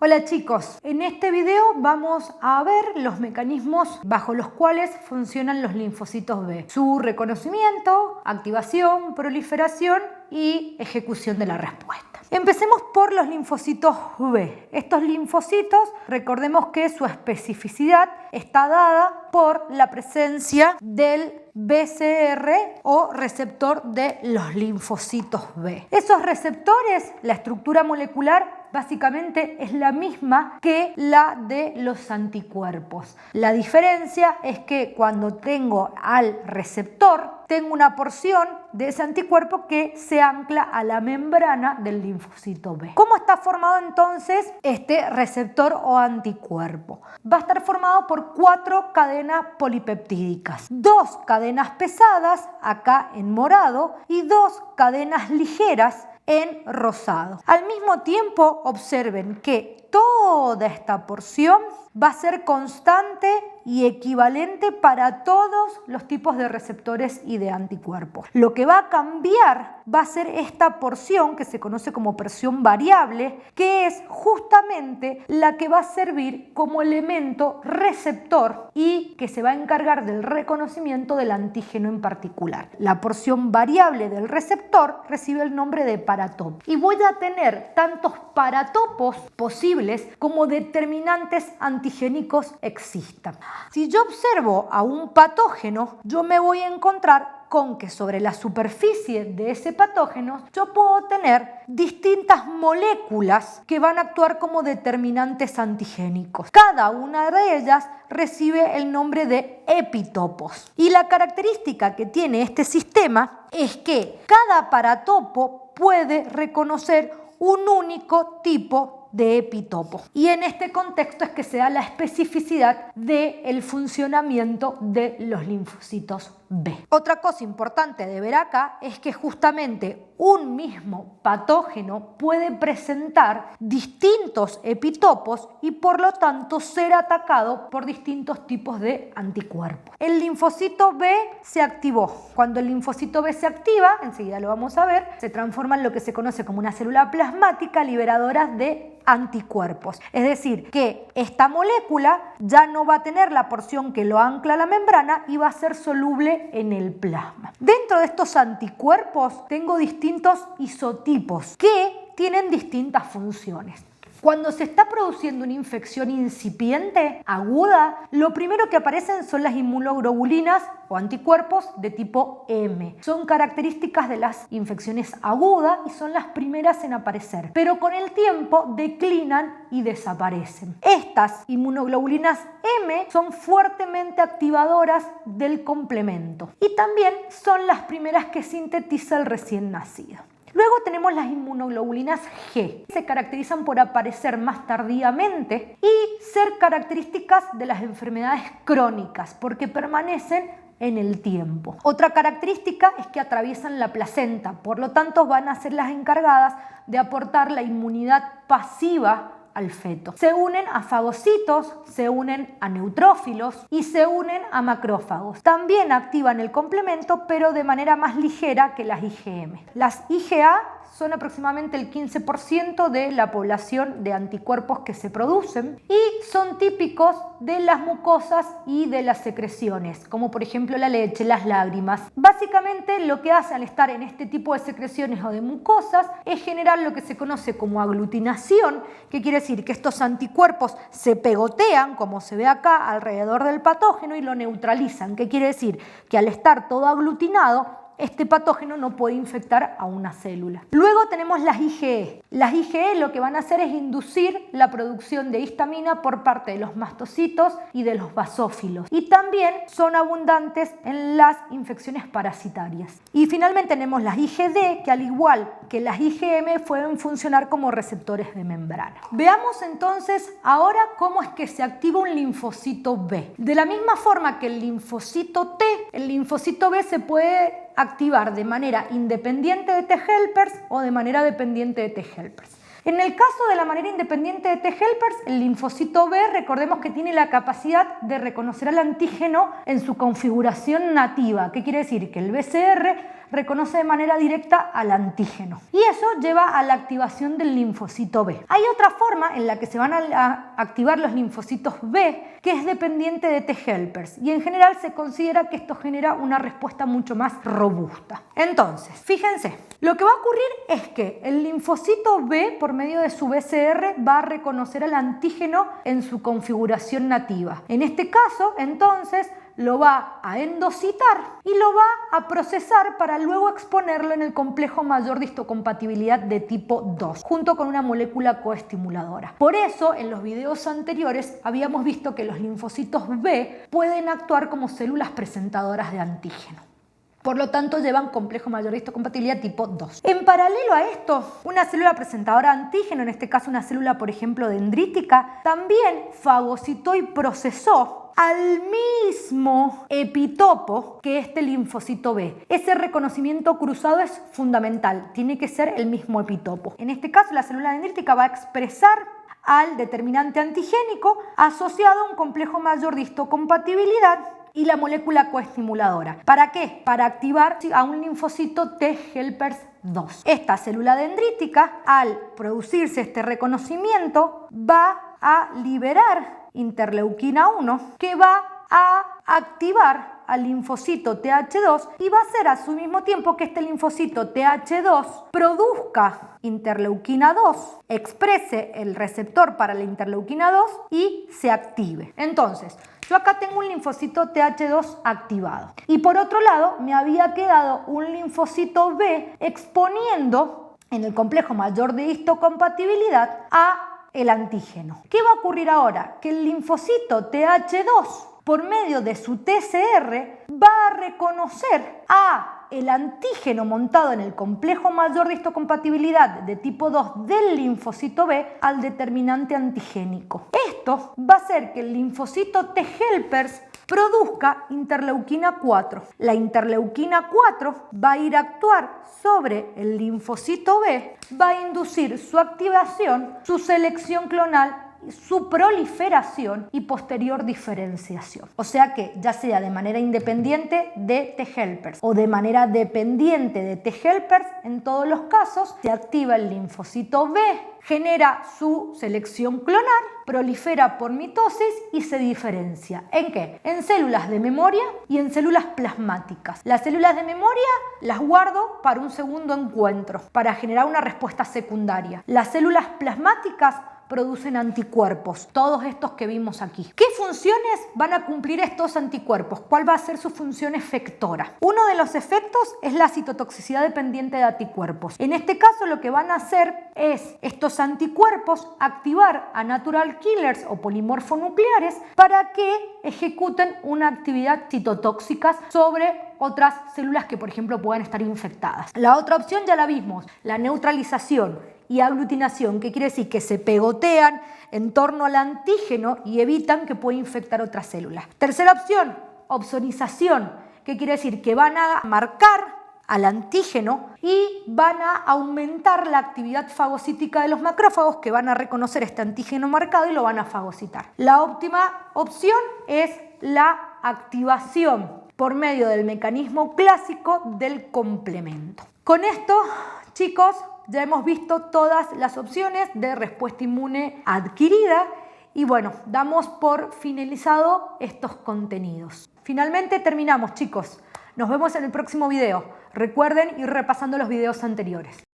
Hola chicos, en este video vamos a ver los mecanismos bajo los cuales funcionan los linfocitos B. Su reconocimiento, activación, proliferación y ejecución de la respuesta. Empecemos por los linfocitos B. Estos linfocitos, recordemos que su especificidad está dada por la presencia del BCR o receptor de los linfocitos B. Esos receptores, la estructura molecular básicamente es la misma que la de los anticuerpos. La diferencia es que cuando tengo al receptor, tengo una porción de ese anticuerpo que se ancla a la membrana del linfocito B. ¿Cómo está formado entonces este receptor o anticuerpo? Va a estar formado por 4 cadenas polipeptídicas, 2 cadenas pesadas, acá en morado, y 2 cadenas ligeras en rosado. Al mismo tiempo, observen que toda esta porción va a ser constante y equivalente para todos los tipos de receptores y de anticuerpos. Lo que va a cambiar va a ser esta porción que se conoce como porción variable, que es justamente la que va a servir como elemento receptor y que se va a encargar del reconocimiento del antígeno en particular. La porción variable del receptor recibe el nombre de paratopo. Y voy a tener tantos paratopos posibles como determinantes antigénicos existan. Si yo observo a un patógeno, yo me voy a encontrar con que sobre la superficie de ese patógeno yo puedo tener distintas moléculas que van a actuar como determinantes antigénicos. Cada una de ellas recibe el nombre de epitopos. Y la característica que tiene este sistema es que cada paratopo puede reconocer un único tipo de epitopo. Y en este contexto es que se da la especificidad del funcionamiento de los linfocitos B. Otra cosa importante de ver acá es que justamente un mismo patógeno puede presentar distintos epitopos y por lo tanto ser atacado por distintos tipos de anticuerpos. El linfocito B se activó. Cuando el linfocito B se activa, enseguida lo vamos a ver, se transforma en lo que se conoce como una célula plasmática liberadora de anticuerpos. Es decir, que esta molécula ya no va a tener la porción que lo ancla a la membrana y va a ser soluble en el plasma. Dentro de estos anticuerpos tengo distintos isotipos que tienen distintas funciones. Cuando se está produciendo una infección incipiente, aguda, lo primero que aparecen son las inmunoglobulinas o anticuerpos de tipo M. Son características de las infecciones agudas y son las primeras en aparecer, pero con el tiempo declinan y desaparecen. Estas inmunoglobulinas M son fuertemente activadoras del complemento y también son las primeras que sintetiza el recién nacido. Luego tenemos las inmunoglobulinas G. Se caracterizan por aparecer más tardíamente y ser características de las enfermedades crónicas porque permanecen en el tiempo. Otra característica es que atraviesan la placenta, por lo tanto van a ser las encargadas de aportar la inmunidad pasiva al feto. Se unen a fagocitos, se unen a neutrófilos y se unen a macrófagos. También activan el complemento, pero de manera más ligera que las IgM. Las IgA son aproximadamente el 15% de la población de anticuerpos que se producen y son típicos de las mucosas y de las secreciones, como por ejemplo la leche, las lágrimas. Básicamente lo que hace al estar en este tipo de secreciones o de mucosas es generar lo que se conoce como aglutinación, que quiere decir que estos anticuerpos se pegotean, como se ve acá, alrededor del patógeno y lo neutralizan, que quiere decir que al estar todo aglutinado, este patógeno no puede infectar a una célula. Luego tenemos las IgE. Las IgE lo que van a hacer es inducir la producción de histamina por parte de los mastocitos y de los basófilos. Y también son abundantes en las infecciones parasitarias. Y finalmente tenemos las IgD, que al igual que las IgM pueden funcionar como receptores de membrana. Veamos entonces ahora cómo es que se activa un linfocito B. De la misma forma que el linfocito T, el linfocito B se puede activar de manera independiente de T-helpers o de manera dependiente de T-helpers. En el caso de la manera independiente de T-helpers, el linfocito B, recordemos que tiene la capacidad de reconocer al antígeno en su configuración nativa. ¿Qué quiere decir? Que el BCR reconoce de manera directa al antígeno. Y eso lleva a la activación del linfocito B. Hay otra forma en la que se van a activar los linfocitos B que es dependiente de T-helpers y en general se considera que esto genera una respuesta mucho más robusta. Entonces, fíjense, lo que va a ocurrir es que el linfocito B, por medio de su BCR, va a reconocer al antígeno en su configuración nativa. En este caso, entonces, lo va a endocitar y lo va a procesar para luego exponerlo en el complejo mayor de histocompatibilidad de tipo 2, junto con una molécula coestimuladora. Por eso, en los videos anteriores habíamos visto que los linfocitos B pueden actuar como células presentadoras de antígeno. Por lo tanto, llevan complejo mayor de histocompatibilidad tipo 2. En paralelo a esto, una célula presentadora de antígeno, en este caso una célula, por ejemplo, dendrítica, también fagocitó y procesó al mismo epitopo que este linfocito B. Ese reconocimiento cruzado es fundamental, tiene que ser el mismo epitopo. En este caso, la célula dendrítica va a expresar al determinante antigénico asociado a un complejo mayor de histocompatibilidad y la molécula coestimuladora. ¿Para qué? Para activar a un linfocito T-helpers 2. Esta célula dendrítica, al producirse este reconocimiento, va a liberar interleuquina 1 que va a activar al linfocito TH2 y va a hacer a su mismo tiempo que este linfocito TH2 produzca interleuquina 2, exprese el receptor para la interleuquina 2 y se active. Entonces, yo acá tengo un linfocito TH2 activado y por otro lado me había quedado un linfocito B exponiendo en el complejo mayor de histocompatibilidad a el antígeno. ¿Qué va a ocurrir ahora? Que el linfocito TH2, por medio de su TCR, va a reconocer a el antígeno montado en el complejo mayor de histocompatibilidad de tipo 2 del linfocito B al determinante antigénico. Esto va a hacer que el linfocito T-helpers produzca interleuquina 4. La interleuquina 4 va a ir a actuar sobre el linfocito B, va a inducir su activación, su selección clonal, su proliferación y posterior diferenciación. O sea que ya sea de manera independiente de T-helpers o de manera dependiente de T-helpers, en todos los casos se activa el linfocito B, genera su selección clonal, prolifera por mitosis y se diferencia. ¿En qué? En células de memoria y en células plasmáticas. Las células de memoria las guardo para un segundo encuentro, para generar una respuesta secundaria. Las células plasmáticas producen anticuerpos, todos estos que vimos aquí. ¿Qué funciones van a cumplir estos anticuerpos? ¿Cuál va a ser su función efectora? Uno de los efectos es la citotoxicidad dependiente de anticuerpos. En este caso lo que van a hacer es estos anticuerpos activar a natural killers o polimorfonucleares para que ejecuten una actividad citotóxica sobre otras células que, por ejemplo, puedan estar infectadas. La otra opción ya la vimos, la neutralización y aglutinación, que quiere decir que se pegotean en torno al antígeno y evitan que pueda infectar otras células. Tercera opción, opsonización, que quiere decir que van a marcar al antígeno y van a aumentar la actividad fagocítica de los macrófagos que van a reconocer este antígeno marcado y lo van a fagocitar. La óptima opción es la activación por medio del mecanismo clásico del complemento. Con esto, chicos, ya hemos visto todas las opciones de respuesta inmune adquirida y bueno, damos por finalizado estos contenidos. Finalmente terminamos, chicos. Nos vemos en el próximo video. Recuerden ir repasando los videos anteriores.